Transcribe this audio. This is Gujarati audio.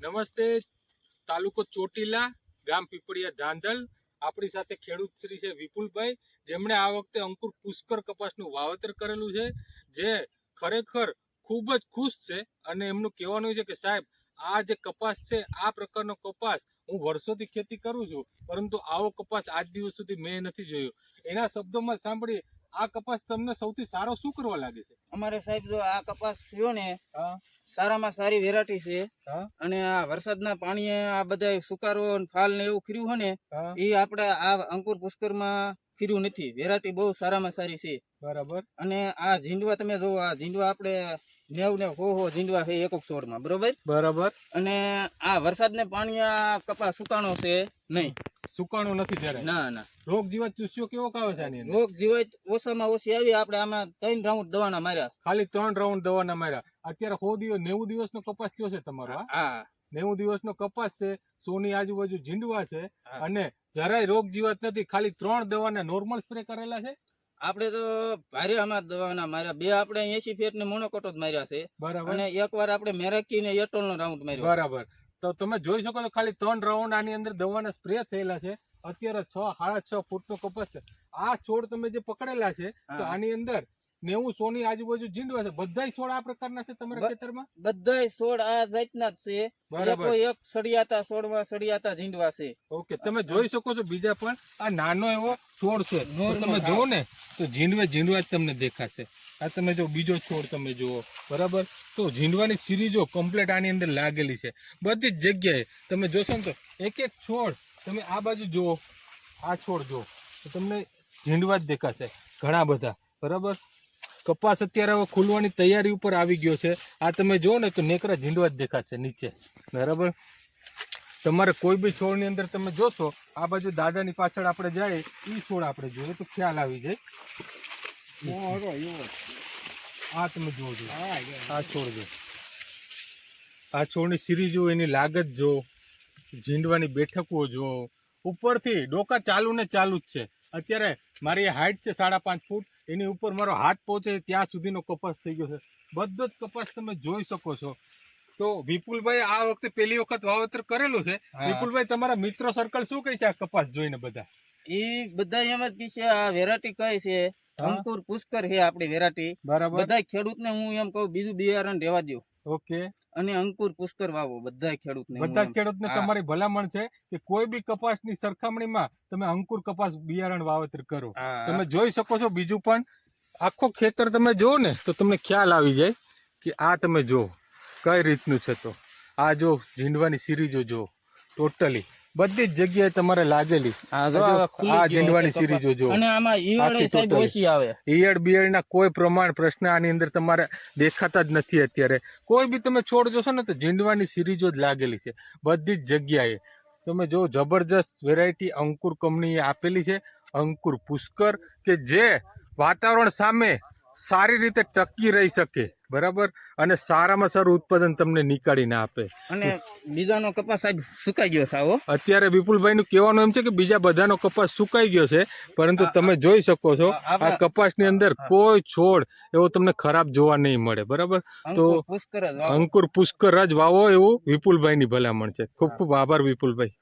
નમસ્તે, તાલુકો ચોટીલા, ગામ પીપળિયા ધાંધલ. આપણી સાથે ખેડૂત શ્રી છે વિપુલભાઈ, જેમણે આ વખતે અંકુર પુષ્કર કપાસનું વાવેતર કરેલું છે, જે ખરેખર ખૂબ જ ખુશ છે. અને એમનું કહેવાનું છે કે સાહેબ, આ જે કપાસ છે, આ પ્રકારનો કપાસ હું વર્ષોથી ખેતી કરું છું, પરંતુ આવો કપાસ આજ દિવસ સુધી મેં નથી જોયો. એના શબ્દોમાં સાંભળી, આ કપાસ તમને સૌથી સારો શું કરવા લાગે છે? અમારે સાહેબ જો આ કપાસ થયો ને, સારામાં સારી વેરાયટી છે. અને આ વરસાદના પાણીએ આ બધા સુકારો ફાલ ને એવું ખીર્યું હોય ને, એ આપણે આ અંકુર પુષ્કર માં ખીર્યું નથી. વેરાયટી બહુ સારામાં સારી છે. બરાબર. અને આ ઝીંડવા તમે જોવો, આ ઝીંડવા આપણે 90 ને 100 ઝીંડવા છે એક છોડમાં, બરોબર. બરાબર. અને આ વરસાદને પાણી આ કપાસ સુકાણો છે નહીં, સુકાણો નથી ત્યારે. ના ના. રોગ જીવાત ચૂસ્યો કેવો આવે છે આની અંદર? રોગ જીવાત ઓછામાં ઓછી આવી. આપણે આમાં 3 રાઉન્ડ દવાના માર્યા. ખાલી 3 રાઉન્ડ દવાના માર્યા. અત્યારે 90 દિવસનો કપાસ થયો છે તમારો? હા, 90 દિવસનો કપાસ છે. 100 ની આજુબાજુ ઝીંડવા છે અને જરાય રોગ જીવાત નથી. ખાલી 3 દવાના નોર્મલ સ્પ્રે કરેલા છે. આપણે તો ભારે આમાં દવાના માર્યા. 2 આપણે 80 ફેટ ને મોનોકોટો માર્યા છે. બરાબર. અને એકવાર આપણે મેરાકી ને એટોલ નો રાઉન્ડ માર્યો. બરાબર. તો તમે જોઈ શકો છો, ખાલી 3 રાઉન્ડ આની અંદર દવાના સ્પ્રે થયેલા છે. અત્યારે 6-6.5 ફૂટનો કપાસ છે. આ છોડ તમે જે પકડેલા છે, તો આની અંદર 90-100 ની આજુબાજુ ઝીંડવા છે. બધાય છોડ આ પ્રકારના છે તમારા ખેતરમાં? બધાય છોડ આ જાતના જ છે. બરાબર. એક સળિયાતા છોડમાં સળિયાતા ઝીંડવા છે. ઓકે, તમે જોઈ શકો છો. બીજા પણ આ નાનો એવો છોડ છે. તમે જુઓ ને તો ઝીંડવા જ તમને દેખાશે. આ તમે જો બીજો છોડ તમે જુઓ, બરાબર. તો ઝીંડવાની સિરીજો કમ્પ્લીટ આની અંદર લાગેલી છે. બધી જ જગ્યાએ તમે જોશો ને તો એક છોડ તમે આ બાજુ જુઓ, આ છોડ જુઓ તો તમને ઝીંડવા જ દેખાશે ઘણા બધા, બરાબર. કપાસ અત્યારે હવે ખુલવાની તૈયારી ઉપર આવી ગયો છે. આ તમે જુઓ ને તો નેકરા ઝીંડવા જ દેખાશે નીચે, બરાબર. તમારે કોઈ બી છોડની અંદર તમે જોશો, આ બાજુ દાદાની પાછળ આપણે જાય, એ છોડ આપણે જોઈએ તો ખ્યાલ આવી જાય. આ તમે જુઓ છો, આ છોડ જો, આ છોડની સિરીજ જો, એની લાગત જો, ઝીંડવાની બેઠકો જો, ઉપરથી ડોકા ચાલુ ને ચાલુ જ છે. અત્યારે મારી હાઈટ છે 5.5 ફૂટ, એની ઉપર મારો હાથ પહોંચે ત્યાં સુધીનો કપાસ થઈ ગયો છે. બધો જ કપાસ તમે જોઈ શકો છો. તો વિપુલભાઈ આ વખતે પહેલી વખત વાવેતર કરેલું છે. વિપુલભાઈ, તમારા મિત્રો સર્કલ શું કહે છે આ કપાસ જોઈને? બધા એ બધા એમ જ કહે છે આ વેરાયટી કઈ છે, અંકુર પુષ્કર છે આપણી વેરાયટી. બરાબર. બધા ખેડૂતને હું એમ કહું, બીજું બિયારણ રહેવા દો. ઓકે. અને અંકુર પુષ્કર વાવો બધા ખેડૂતને. તમારી ભલામણ છે કે કોઈ બી કપાસની સરખામણીમાં તમે અંકુર કપાસ બિયારણ વાવેતર કરો. તમે જોઈ શકો છો. બીજું પણ આખો ખેતર તમે જુઓ ને તો તમને ખ્યાલ આવી જાય કે આ તમે જો કઈ રીતનું છે. તો આ જો ઝીંડવાની સિરીજો જો, ટોટલી બધી જ જગ્યાએ તમારે લાગેલી આ ઝીંડવાની સિરીજો જો. અને આમાં ઈયળ બિયળના કોઈ પ્રશ્ન આની અંદર તમારે દેખાતા જ નથી. અત્યારે કોઈ બી તમે છોડ જોશો ને તો ઝીંડવાની સિરીજો જ લાગેલી છે બધી જ જગ્યાએ. તમે જો, જબરજસ્ત વેરાયટી અંકુર કંપનીએ આપેલી છે, અંકુર પુષ્કર, કે જે વાતાવરણ સામે સારી રીતે ટકી રહી શકે, બરાબર. અને સારામાં સારું ઉત્પાદન તમને નીકાળીને આપે. અને બીજાનો કપાસ સાહેબ સુકાઈ ગયો છે. અત્યારે વિપુલભાઈ નું કહેવાનું એમ છે કે બીજા બધાનો કપાસ સુકાઈ ગયો છે, પરંતુ તમે જોઈ શકો છો આ કપાસની અંદર કોઈ છોડ એવો તમને ખરાબ જોવા નહીં મળે, બરાબર. તો અંકુર પુષ્કર જ વાવો એવું વિપુલભાઈ ની ભલામણ છે. ખૂબ ખૂબ આભાર વિપુલભાઈ.